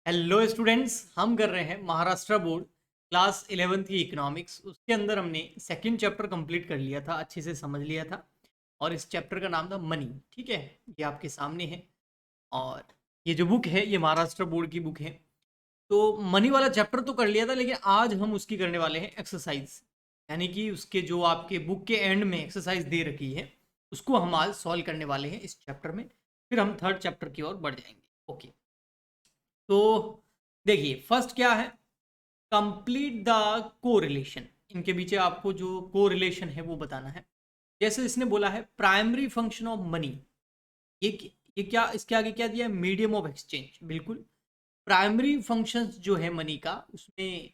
Hello students, हम कर रहे हैं महाराष्ट्र बोर्ड क्लास 11th की इकोनॉमिक्स। उसके अंदर हमने सेकंड चैप्टर कंप्लीट कर लिया था, अच्छे से समझ लिया था। और इस चैप्टर का नाम था मनी। ठीक है, ये आपके सामने है। और ये जो बुक है ये महाराष्ट्र बोर्ड की बुक है। तो मनी वाला चैप्टर तो कर लिया था, लेकिन आज हम उसकी करने वाले हैं एक्सरसाइज। यानी कि उसके जो आपके बुक के एंड में एक्सरसाइज दे रखी है उसको हम आज सॉल्व करने वाले हैं इस चैप्टर में। फिर हम थर्ड चैप्टर की ओर बढ़ जाएंगे। ओके, तो देखिए फर्स्ट क्या है, कंप्लीट द कोरिलेशन। इनके बीच आपको जो कोरिलेशन है वो बताना है। जैसे इसने बोला है प्राइमरी फंक्शन ऑफ मनी। ये ये क्या, इसके आगे क्या दिया है, मीडियम ऑफ एक्सचेंज। बिल्कुल, प्राइमरी फंक्शंस जो है मनी का, उसमें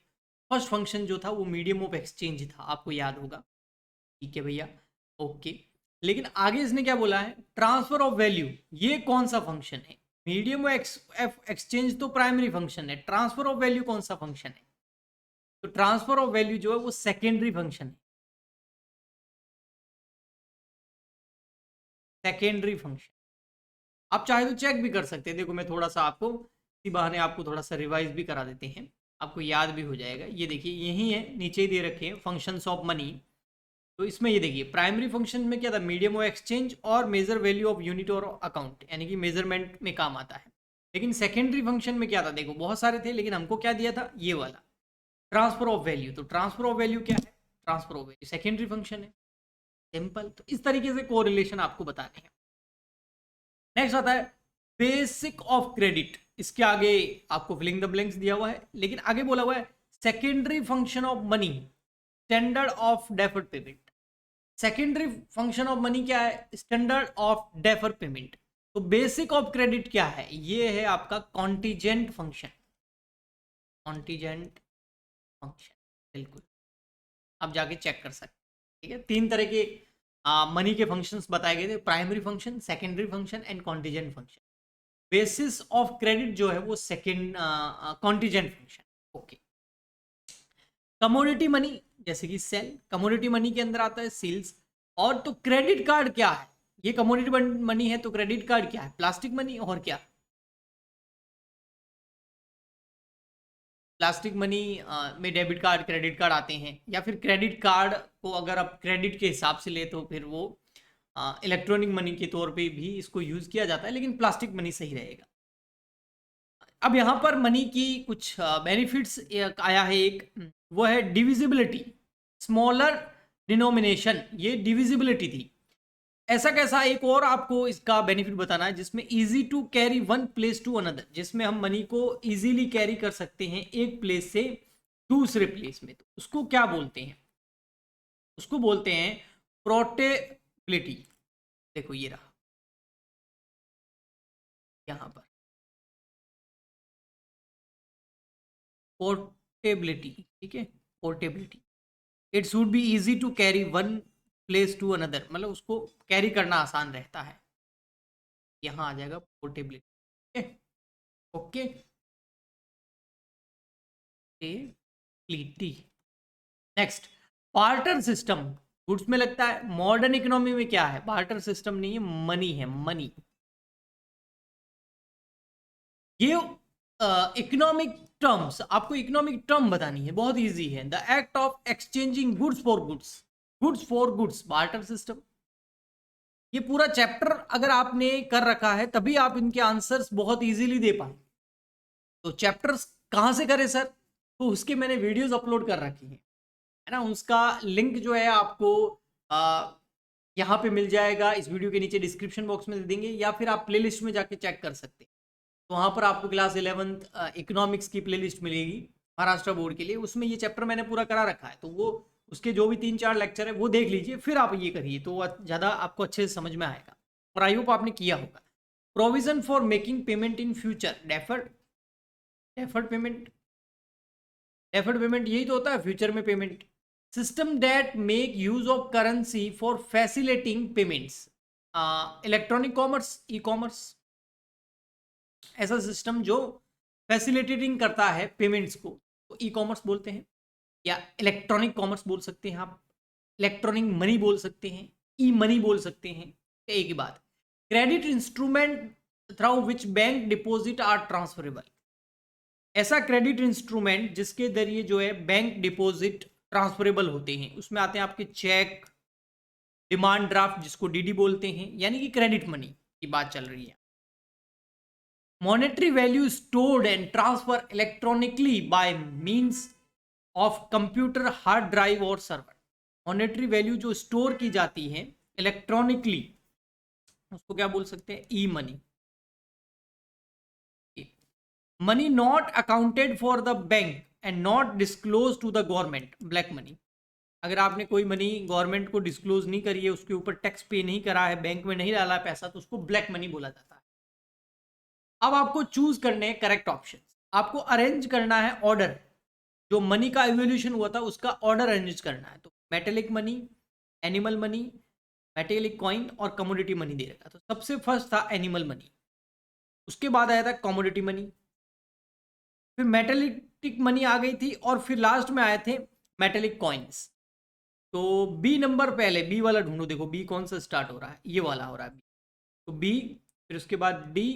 फर्स्ट फंक्शन जो था वो मीडियम ऑफ एक्सचेंज था, आपको याद होगा। ठीक है भैया, ओके। लेकिन आगे इसने क्या बोला है, ट्रांसफर ऑफ वैल्यू। ये कौन सा फंक्शन है? मीडियम एक्सचेंज तो प्राइमरी फंक्शन है, ट्रांसफर ऑफ वैल्यू कौन सा फंक्शन है? तो ट्रांसफर ऑफ वैल्यू जो है वो सेकेंडरी फंक्शन है। सेकेंडरी फंक्शन आप चाहे तो चेक भी कर सकते हैं। देखो मैं थोड़ा सा आपको इसी बहाने आपको थोड़ा सा रिवाइज भी करा देते हैं, आपको याद भी हो जाएगा। ये देखिए यही है, नीचे ही दे रखे हैं फंक्शंस ऑफ मनी। तो इसमें ये देखिए प्राइमरी फंक्शन में क्या था, मीडियम ऑफ एक्सचेंज और मेजर वैल्यू ऑफ यूनिट और अकाउंट, यानी कि मेजरमेंट में काम आता है। लेकिन सेकेंडरी फंक्शन में क्या था, देखो बहुत सारे थे लेकिन हमको क्या दिया था, ये वाला ट्रांसफर ऑफ वैल्यू। तो ट्रांसफर ऑफ वैल्यू क्या है, transfer of value secondary function है। सिंपल। तो इस तरीके से कोरिलेशन आपको बताने हैं। नेक्स्ट आता है बेसिक ऑफ क्रेडिट। इसके आगे आपको फिलिंग द ब्लैंक्स दिया हुआ है, लेकिन आगे बोला हुआ है secondary function of money, standard of deferred payment. Secondary function of money क्या है, स्टैंडर्ड ऑफ डेफर्ड पेमेंट। तो बेसिक ऑफ क्रेडिट क्या है, ये है आपका कॉन्टीजेंट फंक्शन। कॉन्टीजेंट फंक्शन, बिल्कुल आप जाके चेक कर सकते हैं। ठीक है, तीन तरह के मनी के फंक्शंस बताए गए थे, primary function, secondary function and contingent function. Basis of credit जो है वो second contingent function. Okay, commodity money जैसे कि सेल, कमोडिटी मनी के अंदर आता है सेल्स। और तो क्रेडिट कार्ड क्या है, ये कमोडिटी मनी है, तो क्रेडिट कार्ड क्या है, प्लास्टिक मनी। और क्या, प्लास्टिक मनी में डेबिट कार्ड क्रेडिट कार्ड आते हैं, या फिर क्रेडिट कार्ड को अगर आप क्रेडिट के हिसाब से ले तो फिर वो इलेक्ट्रॉनिक मनी के तौर पे भी इसको यूज किया जाता है, लेकिन प्लास्टिक मनी सही रहेगा। अब यहाँ पर मनी की कुछ बेनिफिट्स आया है एक, वो है डिविजिबिलिटी, स्मॉलर डिनोमिनेशन, ये डिविजिबिलिटी थी। ऐसा कैसा, एक और आपको इसका बेनिफिट बताना है जिसमें easy to carry one place to another, जिसमें हम मनी को इजीली कैरी कर सकते हैं एक प्लेस से दूसरे प्लेस में। तो उसको क्या बोलते हैं, उसको बोलते हैं पोर्टेबिलिटी। देखो ये रहा यहाँ पर पोर्टेबिलिटी। ठीक है, portability, it should be easy to carry one place to another, मतलब उसको कैरी करना आसान रहता है। यहाँ आ जाएगा portability. Okay, portability. Next, barter system. Goods में लगता है, मॉडर्न इकोनॉमी में क्या है, बार्टर सिस्टम नहीं है, मनी है, मनी। ये इकोनॉमिक टर्म्स, आपको इकोनॉमिक टर्म बतानी है, बहुत इजी है। The act of exchanging goods for goods, goods for goods, barter system. ये पूरा चैप्टर अगर आपने कर रखा है तभी आप इनके आंसर्स बहुत इजीली दे पाए। तो चैप्टर्स कहाँ से करें सर, तो उसके मैंने वीडियोस अपलोड कर रखी हैं, है ना। उसका लिंक जो है आपको यहाँ पे मिल जाएगा, इस वीडियो के नीचे डिस्क्रिप्शन बॉक्स में दे देंगे, या फिर आप प्लेलिस्ट में जाके चेक कर सकते हैं। तो वहाँ पर आपको क्लास 11th इकोनॉमिक्स की प्लेलिस्ट मिलेगी महाराष्ट्र बोर्ड के लिए, उसमें ये चैप्टर मैंने पूरा करा रखा है। तो वो उसके जो भी 3-4 लेक्चर है वो देख लीजिए, फिर आप ये करिए तो ज़्यादा आपको अच्छे से समझ में आएगा। और आई होप आपने किया होगा। Provision for making payment in future, deferred, deferred payment, deferred payment यही तो होता है फ्यूचर में payment. System that make use of currency for facilitating payments, electronic commerce, e commerce. ऐसा सिस्टम जो फैसिलिटेटिंग करता है पेमेंट्स को, तो ई कॉमर्स बोलते हैं, या इलेक्ट्रॉनिक कॉमर्स बोल सकते हैं आप, इलेक्ट्रॉनिक मनी बोल सकते हैं, ई मनी बोल सकते हैं, एक ही बात। Credit instrument through which bank deposit are transferable, ऐसा क्रेडिट इंस्ट्रूमेंट जिसके जरिए जो है बैंक डिपॉजिट ट्रांसफरेबल होते हैं, उसमें आते हैं आपके चेक, डिमांड ड्राफ्ट जिसको डीडी बोलते हैं, यानी कि क्रेडिट मनी की बात चल रही है। Monetary value stored and transfer electronically by means of computer, hard drive और सर्वर। मॉनेटरी वैल्यू जो स्टोर की जाती है इलेक्ट्रॉनिकली, उसको क्या बोल सकते हैं? E money. Money not accounted for the bank and not disclose to the government, black money. अगर आपने कोई मनी गवर्नमेंट को डिस्क्लोज नहीं करी है, उसके ऊपर टैक्स पे नहीं करा है, बैंक में नहीं डाला है पैसा, तो उसको ब्लैक मनी बोला जाता है। अब आपको चूज करने हैं करेक्ट ऑप्शन। आपको अरेंज करना है ऑर्डर, जो मनी का इवोल्यूशन हुआ था उसका ऑर्डर अरेंज करना है। तो metallic money, animal money, metallic coin और कमोडिटी मनी दे रखा। तो सबसे फर्स्ट था एनिमल मनी, उसके बाद आया था कमोडिटी मनी, फिर मेटेलिक मनी आ गई थी, और फिर लास्ट में आए थे मेटेलिक कॉइन्स। तो बी नंबर, पहले बी वाला ढूंढो, देखो बी कौन सा स्टार्ट हो रहा है, ये वाला हो रहा है बी। तो बी, फिर उसके बाद डी,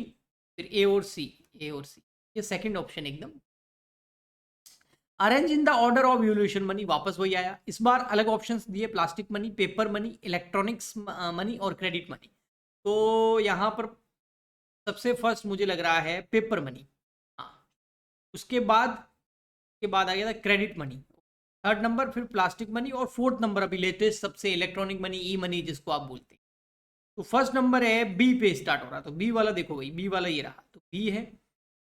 फिर ए और सी, ए और सी, ये सेकंड ऑप्शन एकदम। Arrange in the order of evolution money, वापस वही आया। इस बार अलग ऑप्शंस दिए, plastic money, paper money, electronics money और क्रेडिट मनी। तो यहाँ पर सबसे फर्स्ट मुझे लग रहा है पेपर मनी। हाँ, उसके बाद आ गया था क्रेडिट मनी, थर्ड नंबर फिर प्लास्टिक मनी, और फोर्थ नंबर अभी लेटेस्ट सबसे इलेक्ट्रॉनिक मनी, ई मनी जिसको आप बोलते हैं। तो फर्स्ट नंबर है बी पे स्टार्ट हो रहा, तो बी वाला देखो भाई, बी वाला ये रहा, तो बी है।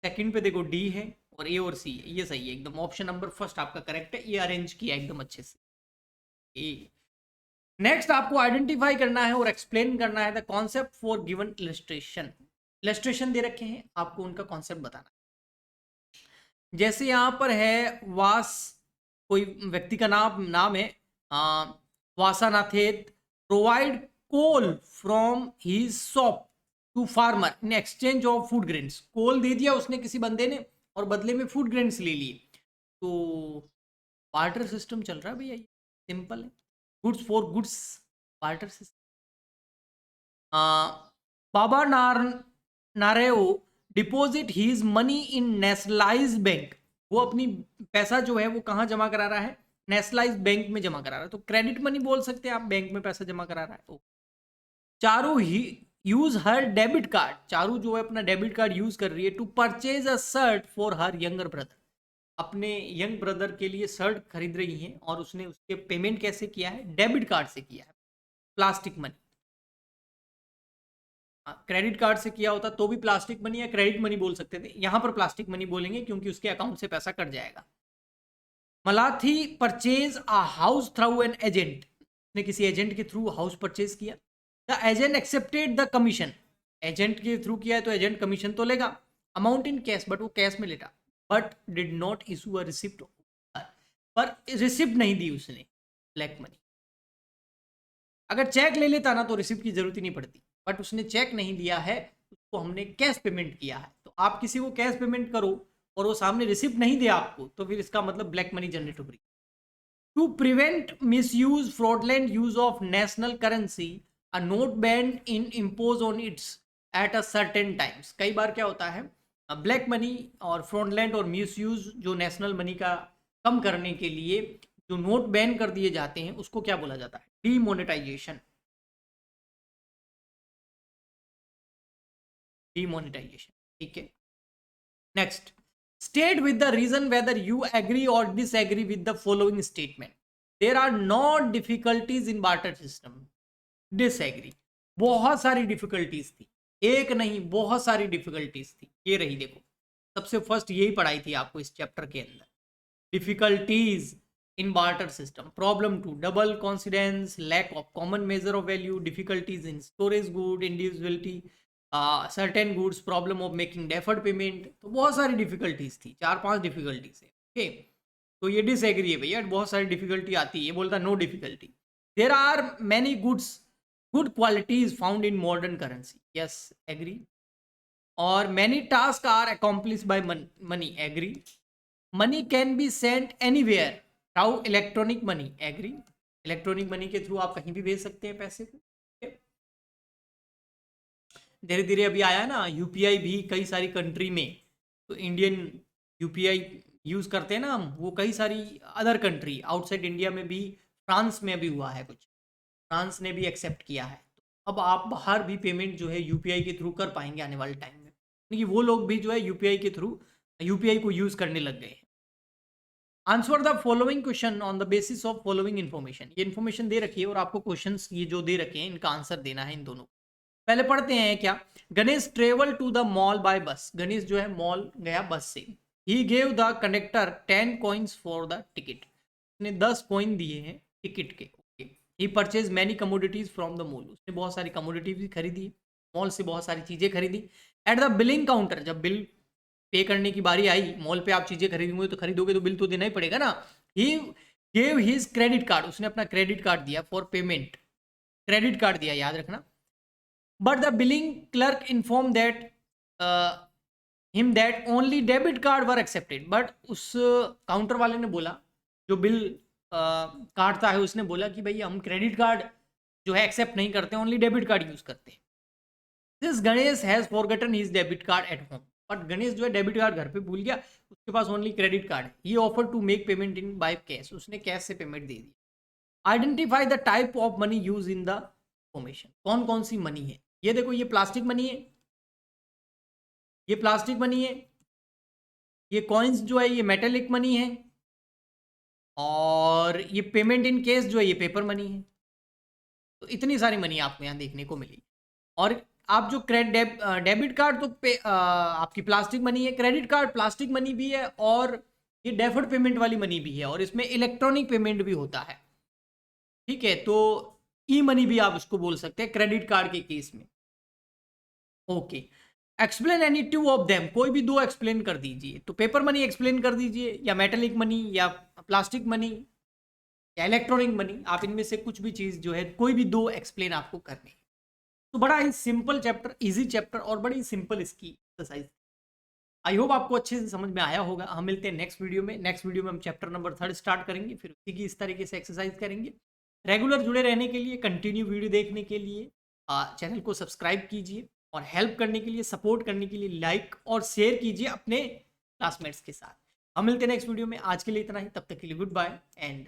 सेकंड पे देखो डी है, और ए और सी है, ये सही है एकदम। ऑप्शन नंबर फर्स्ट आपका करेक्ट है, ये अरेंज किया एकदम अच्छे से। ए, नेक्स्ट आपको आइडेंटिफाई करना है और एक्सप्लेन करना है the concept for given illustration. Illustration दे रखे हैं, आपको उनका कॉन्सेप्ट बताना है। जैसे यहाँ पर है वास, कोई व्यक्ति का नाम है वासानाथेत, provide coal from his shop to farmer in exchange of food grains. Coal दे दिया उसने किसी बंदे ने, और बदले में फूड ग्रेन्स ले लिए। तो बार्टर सिस्टम चल रहा है भैया, ये सिंपल है, goods for goods barter system. बाबा नारेओ deposit his money in nationalised bank. वो अपनी पैसा जो है वो कहाँ जमा करा रहा है? नेशनलाइज्ड बैंक में जमा करा रहा है। तो क्रेडिट मनी बोल सकते हैं आप, बैंक में पैसा जमा करा रहा है। तो Charu he use her debit card, Charu जो है अपना डेबिट कार्ड यूज कर रही है to purchase a shirt for her younger brother. अपने यंग ब्रदर के लिए शर्ट खरीद रही हैं, और उसने उसके पेमेंट कैसे किया है? डेबिट कार्ड से किया है, प्लास्टिक मनी। क्रेडिट कार्ड से किया होता तो भी प्लास्टिक मनी या क्रेडिट मनी बोल सकते थे, यहां पर प्लास्टिक मनी बोलेंगे क्योंकि उसके अकाउंट से पैसा कट जाएगा। Malathi purchase a house through an agent, ने किसी एजेंट के थ्रू हाउस परचेज किया। The agent accepted the commission, agent के थ्रू किया है तो एजेंट कमीशन तो लेगा। अमाउंट इन कैश, बट वो कैश में लेता, but did not issue a receipt, पर रिसिप्ट नहीं दी उसने, ब्लैक मनी। अगर चेक ले लेता ना तो रिसिप्ट की जरूरत ही नहीं पड़ती, बट उसने चेक नहीं दिया है, उसको हमने कैश पेमेंट किया है। तो आप किसी को कैश पेमेंट करो और वो सामने रिसिप्ट नहीं दे आपको, तो फिर इसका मतलब ब्लैक मनी जनरेट हो रही। To prevent misuse fraudulent use of national currency, a note band in impose on its at a certain times. कई बार क्या होता है, ब्लैक मनी और फ्रॉडलेंट और मिस यूज जो नेशनल मनी का कम करने के लिए जो नोट बैन कर दिए जाते हैं, उसको क्या बोला जाता है? Demonetisation, demonetisation. ठीक है, next, state with the reason whether you agree or disagree with the following statement. There are not difficulties in barter system, disagree. बहुत सारी डिफिकल्टीज थी, एक नहीं बहुत सारी डिफिकल्टीज थी। ये रही देखो, सबसे फर्स्ट यही पढ़ाई थी आपको इस चैप्टर के अंदर, difficulties in barter system. Problem 2, double coincidence, lack of common measure of value, difficulties in storage good, individuality certain goods, problem of making deferred payment. तो बहुत सारी डिफिकल्टीज थी, 4-5 डिफिकल्टीज है। ओके, तो ये डिसएग्री है भैया, बहुत सारी डिफिकल्टी आती है, ये बोलता no difficulty. There are many goods good qualities found in modern currency, yes agree. और many task are accomplish by money, agree. Money can be sent anywhere through electronic money, agree. Electronic money के थ्रू आप कहीं भी भेज सकते हैं पैसे को। धीरे धीरे अभी आया ना यूपीआई भी कई सारी कंट्री में, तो इंडियन यूपीआई यूज़ करते हैं ना हम, वो कई सारी अदर कंट्री आउटसाइड इंडिया में भी, फ्रांस में भी हुआ है कुछ, फ्रांस ने भी एक्सेप्ट किया है। तो अब आप बाहर भी पेमेंट जो है यूपीआई के थ्रू कर पाएंगे आने वाले टाइम में, क्योंकि वो लोग भी जो है यूपीआई के थ्रू यूपीआई को यूज़ करने लग गए हैं। Answer the following question on the basis of following information. ये इन्फॉर्मेशन दे रखी है और आपको क्वेश्चंस ये जो दे रखे हैं इनका आंसर देना है इन दोनों। पहले पढ़ते हैं क्या। Ganesh travel to the mall by bus. Ganesh जो है मॉल गया बस से। He gave the conductor 10 coins for the ticket. उसने 10 कॉइन दिए हैं टिकट के। Okay. He purchase many commodities from the mall. उसने बहुत सारी कमोडिटीज खरीदी, मॉल से बहुत सारी चीजें खरीदी। एट द बिलिंग काउंटर, जब बिल पे करने की बारी आई, मॉल पे आप चीजें खरीदोगे तो खरीदोगे तो बिल तो देना ही पड़ेगा ना। He gave his credit card. उसने अपना क्रेडिट कार्ड दिया फॉर पेमेंट। क्रेडिट कार्ड दिया, याद रखना। But the billing clerk informed that him that only debit card were accepted. But उस काउंटर वाले ने बोला, जो बिल काटता है उसने बोला कि भाई हम क्रेडिट कार्ड जो है एक्सेप्ट नहीं करते, ओनली डेबिट कार्ड यूज करते हैं। This Ganesh has forgotten his debit card at home. But Ganesh जो है डेबिट कार्ड घर पे भूल गया, उसके पास ओनली क्रेडिट कार्ड है। He offer to make payment in by cash. उसने कैश से पेमेंट दे दी। Identify the type of money use in the formation. कौन कौन सी मनी है। ये देखो, ये प्लास्टिक मनी है, ये प्लास्टिक मनी है, ये कॉइन्स जो है ये मेटेलिक मनी है, और ये पेमेंट इन केस जो है ये पेपर मनी है। तो इतनी सारी मनी आपको यहाँ देखने को मिली। और आप जो डेबिट कार्ड तो आपकी प्लास्टिक मनी है, क्रेडिट कार्ड प्लास्टिक मनी भी है, और ये डेफर्ड पेमेंट वाली मनी भी है, और इसमें इलेक्ट्रॉनिक पेमेंट भी होता है। ठीक है, तो ई मनी भी आप उसको बोल सकते हैं क्रेडिट कार्ड के केस में। Okay. Explain any two of them. कोई भी दो एक्सप्लेन कर दीजिए। तो पेपर मनी एक्सप्लेन कर दीजिए, या मेटेलिक मनी, या प्लास्टिक मनी, या इलेक्ट्रॉनिक मनी। आप इनमें से कुछ भी चीज जो है, कोई भी दो एक्सप्लेन आपको करनी है। तो बड़ा ही सिंपल चैप्टर, इजी चैप्टर, और बड़ी सिंपल इसकी एक्सरसाइज। आई होप आपको अच्छे से समझ में आया होगा। हम मिलते हैं नेक्स्ट वीडियो में। नेक्स्ट वीडियो में हम चैप्टर नंबर 3 स्टार्ट करेंगे, फिर उसी की इस तरीके से एक्सरसाइज करेंगे। रेगुलर जुड़े रहने के लिए, कंटिन्यू वीडियो देखने के लिए चैनल को सब्सक्राइब कीजिए, और हेल्प करने के लिए, सपोर्ट करने के लिए लाइक और शेयर कीजिए अपने क्लासमेट्स के साथ। हम मिलते हैं नेक्स्ट वीडियो में। आज के लिए इतना ही, तब तक के लिए गुड बाय एंड